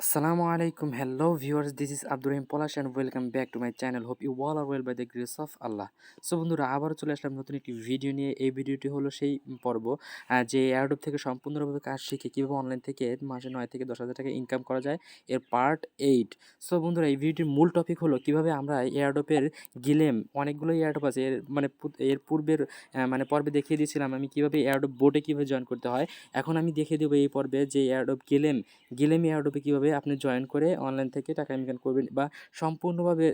Assalamualaikum. Hello viewers, this is Abdur Rahim polash and welcome back to my channel. Hope you all are well by the grace of Allah. So বন্ধুরা আবারও চলে আসলাম নতুন একটি video নিয়ে। এই ভিডিওটি হলো সেই পর্ব যে এয়ারড্রপ থেকে সম্পূর্ণভাবে কাজ শিখে কীভাবে অনলাইন থেকে মাসে 9 থেকে 10,000 টাকা ইনকাম করা যায়, এর পার্ট 8। সো বন্ধুরা এই ভিডিওটির মূল টপিক হলো কীভাবে আমরা এয়ারড্রপের গিলেম, অনেকগুলো এয়ারড্রপ আছে এর পূর্বের পর্বে দেখিয়ে দিয়েছিলাম আমি কীভাবে এয়ারড্রপ বোর্ডে কীভাবে জয়েন করতে হয়। এখন আমি দেখিয়ে দেবো এই পর্বে যে এয়ারড্রপ গিলেম এয়ারড্রপে কীভাবে আপনি জয়েন করে অনলাইন থেকে টাকা ইনকাম করবেন, বা সম্পূর্ণভাবে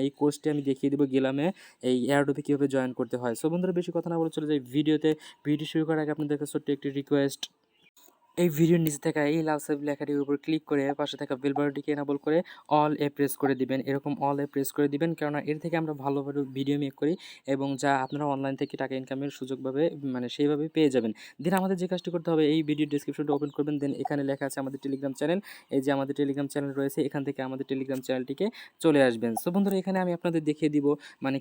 এই কোর্সটি আমি দেখিয়ে দেবো গিলামে এই এয়ারড্রপে কীভাবে জয়েন করতে হয়। সো বন্ধুরা বেশি কথা না বলে চলে যাই ভিডিওতে। ভিডিও শুরু করার আগে আপনাদের কাছে ছোট্ট একটি রিকোয়েস্ট, এই ভিডিওর নিচে থাকা এই লাল সাব লেখাটির উপর ক্লিক করে পাশে থাকা বেল বাটনটিকে এনেবল করে অল এ প্রেস করে দিবেন। এরকম অল এ প্রেস করে দিবেন, কেননা এর থেকে আমরা ভালোভাবে ভিডিও মেক করি এবং যা আপনারা অনলাইন থেকে টাকা ইনকামের সুযোগভাবে সেইভাবে পেয়ে যাবেন। দেন আমাদের যে কাজটি করতে হবে, এই ভিডিও ডিসক্রিপশনটা ওপেন করবেন, দেন এখানে লেখা আছে আমাদের টেলিগ্রাম চ্যানেল। এই যে আমাদের টেলিগ্রাম চ্যানেল রয়েছে, এখান থেকে আমাদের টেলিগ্রাম চ্যানেলটিকে চলে আসবেন। সো বন্ধুরা এখানে আমি আপনাদের দেখিয়ে দিব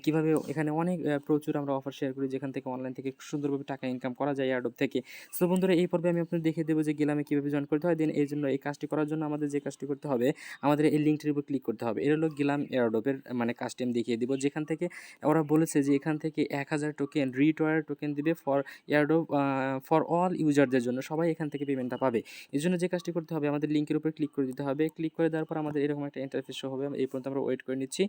কীভাবে এখানে অনেক প্রচুর আমরা অফার শেয়ার করি, যেখান থেকে অনলাইন থেকে সুন্দরভাবে টাকা ইনকাম করা যায় এয়ারড্রপ থেকে। সো বন্ধুরা এই পর্বে আমি আপনাদের দেখিয়ে দেবো যে গেলামে কীভাবে জয়েন করতে হয়। দেন এই জন্য এই কাজটি করার জন্য আমাদের যে কাজটি করতে হবে, আমাদের এই লিঙ্কটির উপর ক্লিক করতে হবে। এর হলো গেলাম এয়ারড্রপের কাজটি আমি দেখিয়ে দিব, যেখান থেকে ওরা বলেছে যে এখান থেকে 1000 টোকেন রিটয়ার টোকেন দিবে ফর এয়ারড্রপ ফর অল ইউজারদের জন্য, সবাই এখান থেকে পেমেন্টটা পাবে। এই জন্য যে কাজটি করতে হবে, আমাদের লিঙ্কের উপর ক্লিক করে দিতে হবে। ক্লিক করে দেওয়ার পর আমাদের এরকম একটা ইন্টারফেস শো হবে। এই পর্যন্ত আমরা ওয়েট করে নিচ্ছি।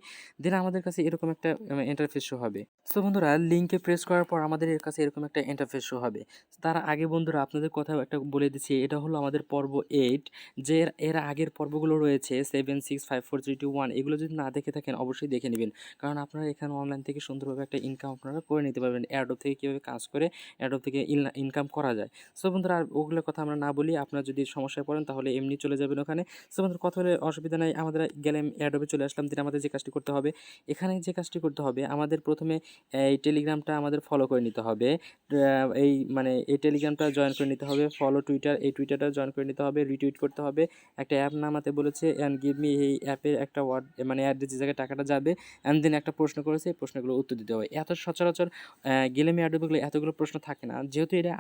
দেন আমাদের কাছে এরকম একটা ইন্টারফেস শো হবে। সো বন্ধুরা লিঙ্কে প্রেস করার পর আমাদের এর কাছে এরকম একটা ইন্টারফেস শো হবে। তার আগে বন্ধুরা আপনাদের কথা একটা বলে দিচ্ছি, এটা হলো আমাদের পর্ব 8। যে এর আগের পর্বগুলো রয়েছে 7, 6, 5, 4, 3, 2, 1, এগুলো যদি না দেখে থাকেন অবশ্যই দেখে নেবেন, কারণ আপনারা এখানে অনলাইন থেকে সুন্দরভাবে একটা ইনকাম আপনারা করে নিতে পারবেন। এয়ারড্রপ থেকে কীভাবে কাজ করে এয়ারড্রপ থেকে ইনকাম করা যায়। সো বন্ধুরা আর ওগুলোর কথা আমরা না বলি, আপনারা যদি সমস্যায় পড়েন তাহলে এমনি চলে যাবেন ওখানে। সো বন্ধুরা কথা হলে অসুবিধা নাই, আমাদের গেলাম এয়ারড্রপে চলে আসলাম। দিন আমাদের যে কাজটি করতে হবে, এখানে যে কাজটি করতে হবে, আমাদের প্রথমে এই টেলিগ্রামটা আমাদের ফলো করে নিতে হবে। এই টেলিগ্রামটা জয়েন করে নিতে হবে। ফলো টুইটার, এই টুইটারটা জয়েন করে নিতে হবে। রিটুইট করতে হবে। একটা অ্যাপ নামাতে বলেছে, অ্যান্ড গিভ মি, এই অ্যাপের একটা ওয়ার্ড অ্যাড্রেস যে জায়গায় টাকাটা যাবে, অ্যান্ড দেন একটা প্রশ্ন করেছে, এই প্রশ্নগুলো উত্তর দিতে হবে। এত সচরাচর গেলেম এয়ারড্রপগুলো এতগুলো প্রশ্ন থাকে না, যেহেতু এটা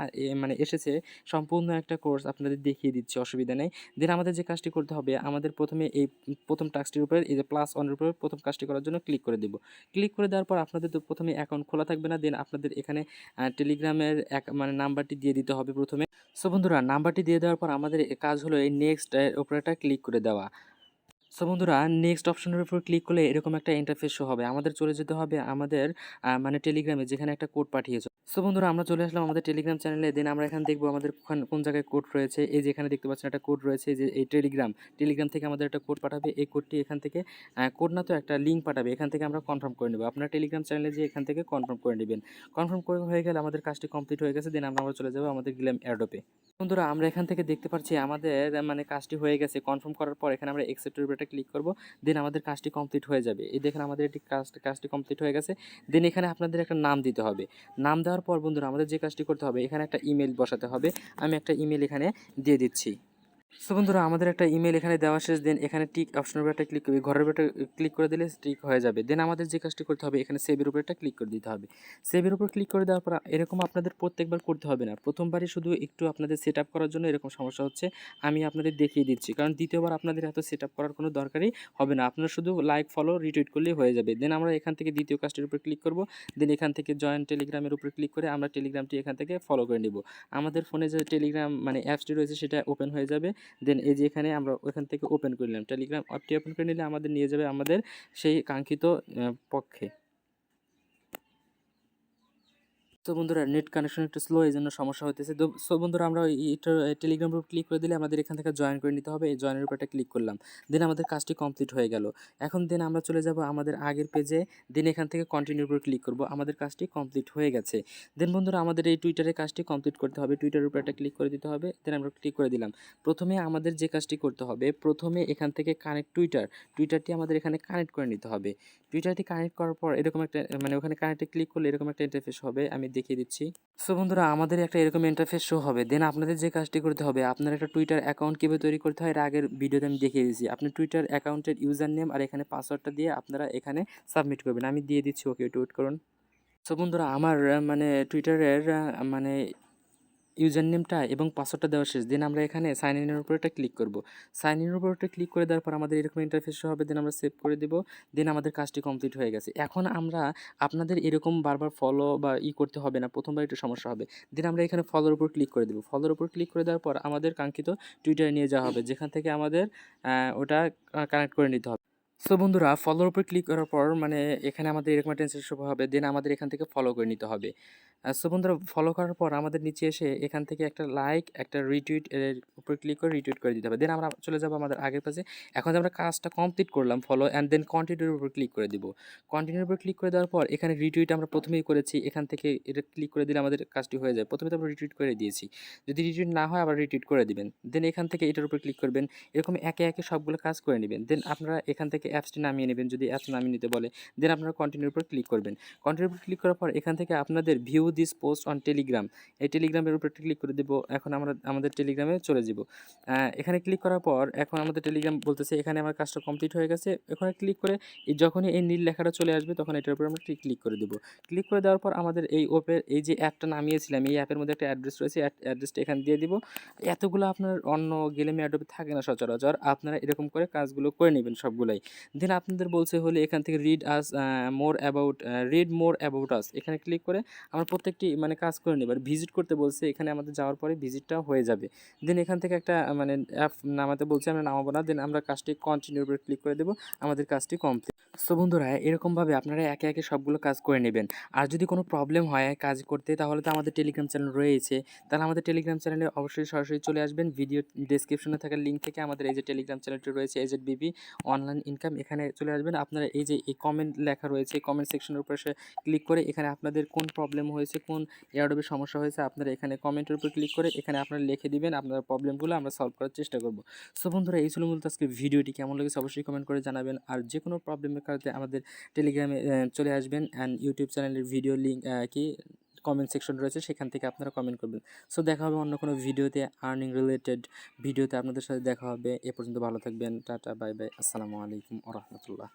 এসেছে সম্পূর্ণ একটা কোর্স আপনাদের দেখিয়ে দিচ্ছি, অসুবিধা নেই। দেন আমাদের যে কাজটি করতে হবে, আমাদের প্রথমে এই প্রথম টাস্কটির উপরে এই যে +1-এর উপরে প্রথম কাজটি করার জন্য ক্লিক করে দেব। ক্লিক করে দেওয়ার পর আপনাদের তো প্রথমে অ্যাকাউন্ট খোলা থাকবে না। দেন আপনাদের এখানে টেলিগ্রামের নাম্বারটি দিয়ে দিতে হবে প্রথমে। সো বন্ধুরা নাম্বারটি দিয়ে দেওয়ার পর আমাদের কাজ হলো এই নেক্সট উপরে একটা ক্লিক করে দেওয়া। সো বন্ধুরা নেক্সট অপশনের উপর ক্লিক করলে এরকম একটা ইন্টারফেস শো হবে। আমাদের চলে যেতে হবে আমাদের টেলিগ্রামে, যেখানে একটা কোড পাঠিয়েছে। সো বন্ধুরা আমরা চলে আসলাম আমাদের টেলিগ্রাম চ্যানেলে। দেন আমরা এখানে দেখবো আমাদের কোন জায়গায় কোড রয়েছে। এই যে এখানে দেখতে পাচ্ছেন একটা কোড রয়েছে, যে এই টেলিগ্রাম থেকে আমাদের একটা কোড পাঠাবে। এই কোডটি এখান থেকে কোড না তো একটা লিঙ্ক পাঠাবে, এখান থেকে আমরা কনফার্ম করে নেব। আপনারা টেলিগ্রাম চ্যানেলে যে এখান থেকে কনফার্ম করে নেবেন। কনফার্ম করে হয়ে গেলে আমাদের কাজটি কমপ্লিট হয়ে গেছে। দেন আমরা চলে যাবো আমাদের গেলাম এয়ারড্রপে। বন্ধুরা আমরা এখান থেকে দেখতে পাচ্ছি আমাদের কাজটি হয়ে গেছে। কনফার্ম করার পর এখানে আমরা অ্যাকসেপ্টের উপরে ক্লিক করব। দেন আমাদের কাজটি কমপ্লিট হয়ে যাবে। এই দেখেন আমাদের এটি কাজটি কমপ্লিট হয়ে গেছে। দেন এখানে আপনাদের একটা নাম দিতে হবে। নাম দেওয়ার পর বন্ধুরা আমাদের যে কাজটি করতে হবে, এখানে একটা ইমেল বসাতে হবে। আমি একটা ইমেল এখানে দিয়ে দিচ্ছি। সো বন্ধুরা আমাদের একটা ইমেল এখানে দেওয়া শেষ। দেন এখানে টিক অপশনের উপর একটা ক্লিক করবে, ঘরের উপর ক্লিক করে দিলে টিক হয়ে যাবে। দেন আমাদের যে কাজটি করতে হবে, এখানে সেভের উপর একটা ক্লিক করে দিতে হবে। সেভের উপর ক্লিক করে দেওয়ার পর এরকম আপনাদের প্রত্যেকবার করতে হবে না, প্রথমবারই শুধু একটু আপনাদের সেট আপ করার জন্য এরকম সমস্যা হচ্ছে, আমি আপনাদের দেখিয়ে দিচ্ছি, কারণ দ্বিতীয়বার আপনাদের এত সেট আপ করার কোনো দরকারই হবে না। আপনারা শুধু লাইক ফলো রিটুইট করলেই হয়ে যাবে। দেন আমরা এখান থেকে দ্বিতীয় কাজটির উপর ক্লিক করব। দেন এখান থেকে জয়েন টেলিগ্রামের উপর ক্লিক করে আমরা টেলিগ্রামটি এখান থেকে ফলো করে নেব। আমাদের ফোনে যে টেলিগ্রাম অ্যাপসটি রয়েছে সেটা ওপেন হয়ে যাবে। দেন এই যে এখানে আমরা ওখান থেকে ওপেন করে নিলাম, টেলিগ্রাম অ্যাপটি ওপেন করে নিলে আমাদের নিয়ে যাবে আমাদের সেই কাঙ্ক্ষিত পক্ষে। তো বন্ধুরা নেট কানেকশন একটু স্লো, এই জন্য সমস্যা হতেছে। তো সো বন্ধুরা আমরা টেলিগ্রাম গ্রুপ ক্লিক করে দিলে আমাদের এখান থেকে জয়েন করে নিতে হবে। এই জয়েনের উপর একটা ক্লিক করলাম। দেন আমাদের কাজটি কমপ্লিট হয়ে গেল। এখন দেন আমরা চলে যাব আমাদের আগের পেজে। দেন এখান থেকে কন্টিনিউর উপর ক্লিক করব। আমাদের কাজটি কমপ্লিট হয়ে গেছে। দেন বন্ধুরা আমাদের এই টুইটারের কাজটি কমপ্লিট করতে হবে। টুইটারের উপর একটা ক্লিক করে দিতে হবে। দেন আমরা ক্লিক করে দিলাম। প্রথমে আমাদের যে কাজটি করতে হবে, প্রথমে এখান থেকে কানেক্ট টুইটারটি আমাদের এখানে কানেক্ট করে নিতে হবে। টুইটারটি কানেক্ট করার পর এরকম একটা ওখানে কানেক্টে ক্লিক করলে এরকম একটা ইন্টারফেস হবে, আমি দেখিয়ে দিচ্ছি। সো বন্ধুরা আমাদের একটা এরকম ইন্টারফেস শো হবে। দেন আপনাদের যে কাজটি করতে হবে, আপনার একটা টুইটার অ্যাকাউন্ট কীভাবে তৈরি করতে হয় এর আগের ভিডিওতে আমি দেখিয়ে দিয়েছি। আপনি টুইটার অ্যাকাউন্টের ইউজার নেম আর এখানে পাসওয়ার্ডটা দিয়ে আপনারা এখানে সাবমিট করবেন। আমি দিয়ে দিচ্ছি, ওকে ওয়েট করুন। সো বন্ধুরা আমার টুইটারের ইউজার নেমটা এবং পাসওয়ার্ডটা দেওয়া শেষ। দেন আমরা এখানে সাইন ইনের উপর একটা ক্লিক করব। সাইন ইনের উপর একটা ক্লিক করে দেওয়ার পর আমাদের এরকম ইন্টারফেস হবে। দেন আমরা সেভ করে দেব। দেন আমাদের কাজটি কমপ্লিট হয়ে গেছে। এখন আমরা আপনাদের এরকম বারবার ফলো বা করতে হবে না, প্রথমবার একটু সমস্যা হবে। দেন আমরা এখানে ফলোর উপর ক্লিক করে দেব। ফলোর উপর ক্লিক করে দেওয়ার পর আমাদের কাঙ্ক্ষিত টুইটারে নিয়ে যাওয়া হবে, যেখান থেকে আমাদের ওটা কানেক্ট করে নিতে হবে। সো বন্ধুরা, ফলোর উপর ক্লিক করার পর মানে এখানে আমাদের এরকম একটা ইন্টারফেস শো হবে। দেন আমাদের এখান থেকে ফলো করে নিতে হবে। সো বন্ধুরা, ফলো করার পর আমাদের নিচে এসে এখান থেকে একটা লাইক, একটা রিটুইট এর উপর ক্লিক করে রিটুইট করে দিতে হবে। দেন আমরা চলে যাব আমাদের আগের পেজে। এখন যে আমরা কাজটা কমপ্লিট করলাম ফলো অ্যান্ড দেন কন্টিনিউর উপর ক্লিক করে দিব। কন্টিনিউর উপর ক্লিক করে দেওয়ার পর এখানে রিটুইট আমরা প্রথমেই করেছি, এখান থেকে এটা ক্লিক করে দিলে আমাদের কাজটি হয়ে যায়। প্রথমে তো আমরা রিটুইট করে দিয়েছি, যদি রিটুইট না হয় আবার রিটুইট করে দিবেন। দেন এখান থেকে এটার উপর ক্লিক করবেন, এরকম একে একে সবগুলো কাজ করে নেবেন। দেন আপনারা এখান থেকে অ্যাপসটি নামিয়ে নেবেন, যদি অ্যাপস নামিয়ে নিতে বলে। দেন আপনারা কন্টিনিউর উপর ক্লিক করবেন। কন্টিনিউর উপর ক্লিক করার পর এখান থেকে আপনাদের view this post on Telegram, এই টেলিগ্রামের উপর ক্লিক করে দেবো। এখন আমরা আমাদের টেলিগ্রামে চলে যাব। এখানে ক্লিক করার পর এখন আমাদের টেলিগ্রাম বলতেছে এখানে আমার কাজটা কমপ্লিট হয়ে গেছে। এখানে ক্লিক করে যখনই এই নীল লেখাটা চলে আসবে তখন এটার উপর আমরা ক্লিক করে দেবো। ক্লিক করে দেওয়ার পর আমাদের এই যে অ্যাপটা নামিয়েছিলাম, এই অ্যাপের মধ্যে একটা অ্যাড্রেস রয়েছে, অ্যাড্রেসটা এখানে দিয়ে দিব। এতগুলো আপনার অন্য গেলেমে অ্যাডোবে থাকে না সচরাচর, আপনারা এরকম করে কাজগুলো করে নেবেন সবগুলাই। দেন আপনাদের বলছে হলে এখান থেকে রিড মোর অ্যাবাউট আস, এখানে ক্লিক করে আমরা প্রত্যেকটি মানে কাজ করে নেব। আর ভিজিট করতে বলছে, এখানে আমাদের যাওয়ার পরে ভিজিটটা হয়ে যাবে। দেন এখান থেকে একটা মানে অ্যাপ নামাতে বলছে, আমরা নামাবো না। দেন আমরা কাজটি কন্টিনিউর উপরে ক্লিক করে দেবো, আমাদের কাজটি কমপ্লিট। সো বন্ধুরা, এরকমভাবে আপনারা একে একে সবগুলো কাজ করে নেবেন। আর যদি কোনো প্রবলেম হয় কাজ করতে, তাহলে তো আমাদের টেলিগ্রাম চ্যানেল রয়েছে, তাহলে আমাদের টেলিগ্রাম চ্যানেলে অবশ্যই সরাসরি চলে আসবেন। ভিডিও ডেসক্রিপশনে থাকা লিঙ্ক থেকে আমাদের এই যে টেলিগ্রাম চ্যানেলটি রয়েছে AZBP অনলাইন ইনকাম, এখানে চলে আসবেন। আপনারা এই যে এই কমেন্ট লেখা রয়েছে, কমেন্ট সেকশনের উপর ক্লিক করে এখানে আপনাদের কোন প্রবলেম হয়েছে, কোন এয়ারড্রপে সমস্যা হয়েছে, আপনারা এখানে কমেন্টের উপর ক্লিক করে এখানে আপনারা লিখে দিবেন আপনার প্রবলেমগুলো, আমরা সলভ করার চেষ্টা করব। সো বন্ধুরা, এই ছিল মূলত আজকে ভিডিওটি। কেমন লেগেছে অবশ্যই কমেন্ট করে জানাবেন। আর যে কোনো প্রবলেমের কারণে আমাদের টেলিগ্রামে চলে আসবেন অ্যান্ড ইউটিউব চ্যানেলের ভিডিও লিঙ্ক কমেন্ট সেকশন রয়েছে, সেখান থেকে আপনারা কমেন্ট করবেন। সো দেখা হবে অন্য কোনো ভিডিওতে, আর্নিং রিলেটেড ভিডিওতে আপনাদের সাথে দেখা হবে। এ পর্যন্ত ভালো থাকবেন, টাটা, বাই বাই, আসসালামু আলাইকুম ওয়া রাহমাতুল্লাহ।